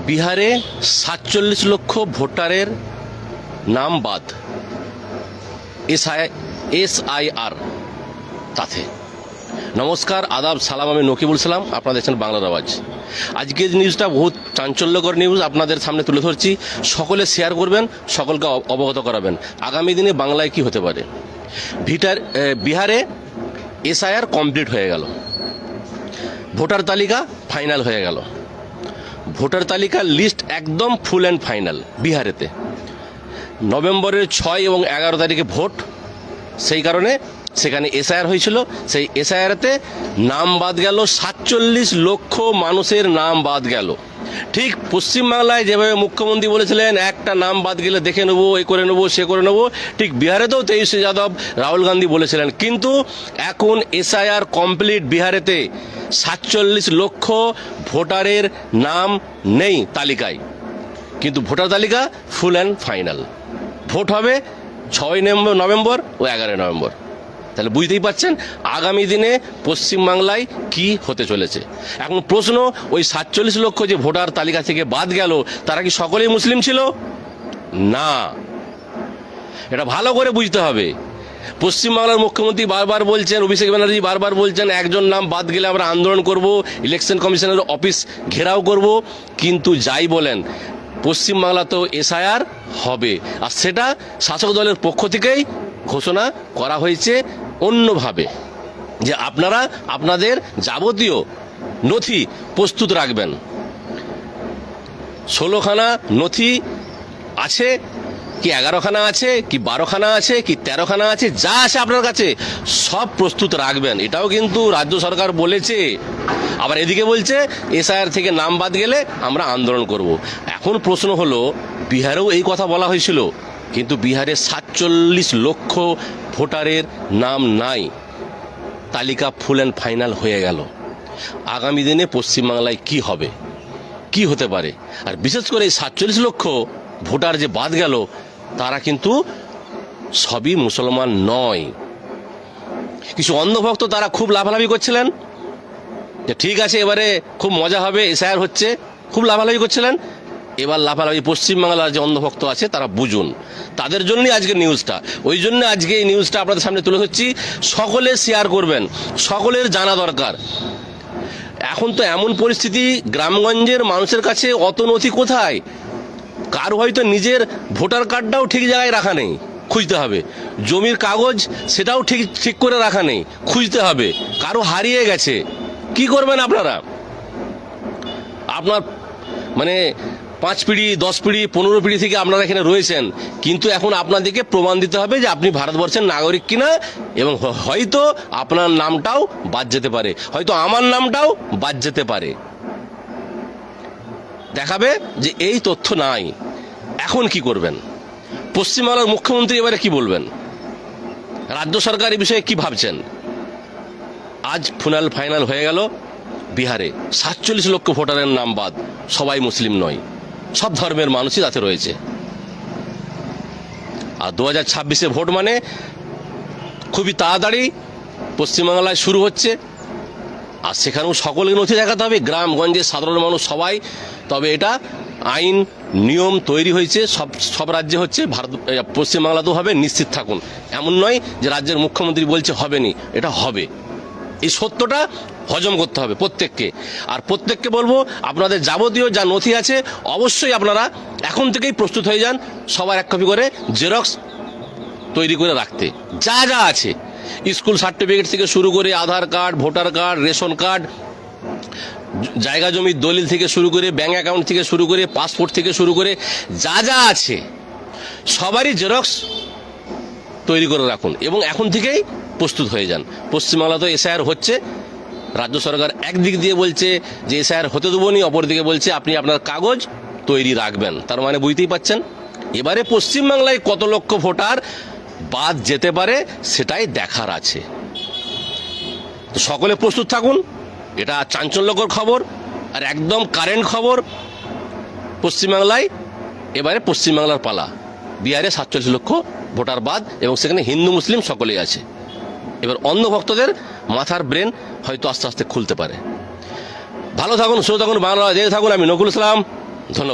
বিহারে ৪৭ লক্ষ ভোটারের নাম বাদ এসআইআর তাতে। নমস্কার, আদাব, সালাম, আমি নকিবুল সালাম, আপনারা দেখছেন বাংলার আওয়াজ। আজকের নিউজটা বহুত চাঞ্চল্যকর নিউজ আপনাদের সামনে তুলে ধরছি। সকলে শেয়ার করবেন, সকলকে অবগত করাবেন আগামী দিনে বাংলায় কি হতে পারে। বিহারে এসআইআর কমপ্লিট হয়ে গেল, ভোটার তালিকা ফাইনাল হয়ে গেল। ভোটার তালিকার লিস্ট একদম ফুল অ্যান্ড ফাইনাল বিহারেতে। নভেম্বরের ৬ এবং ১১ তারিখে ভোট, সেই কারণে সেখানে এসআইআর হয়েছিল। সেই এসআইআরতে নাম বাদ গেল, ৪৭ লক্ষ মানুষের নাম বাদ গেল। ঠিক পশ্চিমবাংলায় যেভাবে মুখ্যমন্ত্রী বলেছিলেন একটা নাম বাদ গেলে দেখে নেবো, এই করে নেবো, সে করে নেবো, ঠিক বিহারেতেও তেজস্বী যাদব, রাহুল গান্ধী বলেছিলেন। কিন্তু এখন এসআইআর কমপ্লিট বিহারেতে, ৪৭ লক্ষ ভোটারের নাম নেই তালিকায়, কিন্তু ভোটার তালিকা ফুল অ্যান্ড ফাইনাল। ভোট হবে ৬ নভেম্বর ও ১১ নভেম্বর। তাহলে বুঝতেই পারছেন আগামী দিনে পশ্চিমবাংলায় কি হতে চলেছে। এখন প্রশ্ন, ওই ৪৭ লক্ষ যে ভোটার তালিকা থেকে বাদ গেল, তারা কি সকলেই মুসলিম ছিল? না, এটা ভালো করে বুঝতে হবে। পশ্চিমবাংলার মুখ্যমন্ত্রী বারবার বলছেন, অভিষেক ব্যানার্জি বারবার বলছেন, একজন নাম বাদ গেলে আমরা আন্দোলন করব, ইলেকশন কমিশনের অফিস ঘেরাও করব। কিন্তু যাই বলেন, পশ্চিমবাংলা তো এসআইআর হবে, আর সেটা শাসক দলের পক্ষ থেকেই ঘোষণা করা হয়েছে অন্যভাবে, যে আপনারা আপনাদের যাবতীয় নথি প্রস্তুত রাখবেন। ১৬খানা নথি আছে কি ১১খানা আছে কি ১২খানা আছে কি ১৩খানা আছে, যা আছে আপনার কাছে সব প্রস্তুত রাখবেন। এটাও কিন্তু রাজ্য সরকার বলেছে। আবার এদিকে বলছে এসআইআর থেকে নাম বাদ গেলে আমরা আন্দোলন করব। এখন প্রশ্ন হলো, বিহারেও এই কথা বলা হয়েছিল, কিন্তু বিহারে ৪৭ লক্ষ ভোটারের নাম নাই, তালিকা ফুল অ্যান্ড ফাইনাল হয়ে গেল। আগামী দিনে পশ্চিমবাংলায় কি হবে, কি হতে পারে। আর বিশেষ করে এই ৪৭ লক্ষ ভোটার যে বাদ গেল, তারা কিন্তু সবই মুসলমান নয়। কিছু অন্ধভক্ত তারা খুব লাফালাফি করছিলেন যে ঠিক আছে এবারে খুব মজা হবে, এসআইআর হচ্ছে, খুব লাফালাফি করছিলেন। এবার লাফালাফি পশ্চিমবাংলার যে অন্ধভক্ত আছে তারা বুঝুন, তাদের জন্যই আজকের নিউজটা। ওই জন্য আজকে এই নিউজটা আপনাদের সামনে তুলে ধরছি। সকলে শেয়ার করবেন, সকলের জানা দরকার। এখন তো এমন পরিস্থিতি, গ্রামগঞ্জের মানুষের কাছে অত নথি কোথায়? কারো হয়তো নিজের ভোটার কার্ডটাও ঠিক জায়গায় রাখা নেই, খুঁজতে হবে। জমির কাগজ সেটাও ঠিক করে রাখা নেই, খুঁজতে হবে। কারো হারিয়ে গেছে, কি করবেন আপনারা? আপনার মানে ৫ পিঢ়ি ১০ পিঢ়ি ১৫ পিঢ়ি থেকে আপনারা এখানে রয়েছেন, কিন্তু এখন আপনাদেরকে প্রমাণ দিতে হবে যে আপনি ভারতবর্ষের নাগরিক কিনা। এবং হয়তো আপনার নামটাও বাদ যেতে পারে, হয়তো আমার নামটাও বাদ যেতে পারে। দেখাবে যে এই তথ্য নাই। এখন কি করবেন? পশ্চিমবাংলার মুখ্যমন্ত্রী এবারে কি বলবেন? রাজ্য সরকার এই বিষয়ে কি ভাবছেন? আজ ফাইনাল হয়ে গেল বিহারে ৪৭ লক্ষ ভোটারের নাম বাদ, সবাই মুসলিম নয়, সব ধর্মের মানুষই তাতে রয়েছে। আর ২০২৬-এ ভোট মানে খুবই তাড়াতাড়ি পশ্চিমবাংলায় শুরু হচ্ছে। আর সেখানেও সকলকে নথি দেখাতে হবে, গ্রামগঞ্জে সাধারণ মানুষ সবাই। তবে এটা আইন নিয়ম তৈরি হয়েছে, সব রাজ্যে হচ্ছে, পশ্চিমবাংলাতেও হবে, নিশ্চিত থাকুন। এমন নয় যে রাজ্যের মুখ্যমন্ত্রী বলছে হবে নি, এটা হবে। এই সত্যটা হজম করতে হবে প্রত্যেককে। আর প্রত্যেককে বলবো, আপনাদের যাবতীয় যা নথি আছে অবশ্যই আপনারা এখন থেকেই প্রস্তুত হয়ে যান। সবার এক কপি করে জেরক্স তৈরি করে রাখতে, যা যা আছে, স্কুল সার্টিফিকেট থেকে শুরু করে Aadhaar card, voter card, ration card, জায়গা জমির দলিল থেকে শুরু করে, ব্যাঙ্ক অ্যাকাউন্ট থেকে শুরু করে, পাসপোর্ট থেকে শুরু করে, যা যা আছে সবারই জেরক্স তৈরি করে রাখুন এবং এখন থেকেই প্রস্তুত হয়ে যান। পশ্চিমবাংলা তো এসআইআর হচ্ছে, রাজ্য সরকার একদিক দিয়ে বলছে যে এসআইআর হতে দেবো নি, অপরদিকে বলছে আপনি আপনার কাগজ তৈরি রাখবেন। তার মানে বুঝতেই পাচ্ছেন এবারে পশ্চিমবাংলায় কত লক্ষ ভোটার বাদ যেতে পারে সেটাই দেখার আছে। তো সকলে প্রস্তুত থাকুন। এটা চাঞ্চল্যকর খবর আর একদম কারেন্ট খবর। পশ্চিমবাংলায় এবারে পশ্চিমবাংলার পালা। বিহারে ৪৭ লক্ষ ভোটার বাদ এবং সেখানে হিন্দু মুসলিম সকলেই আছে। এবার অন্ধ ভক্তদের মাথার ব্রেন হয়তো আস্তে আস্তে খুলতে পারে। ভালো থাকুন, সুস্থ থাকুন, বাংলা দেখে থাকুন। আমি নকুল ইসলাম, ধন্যবাদ।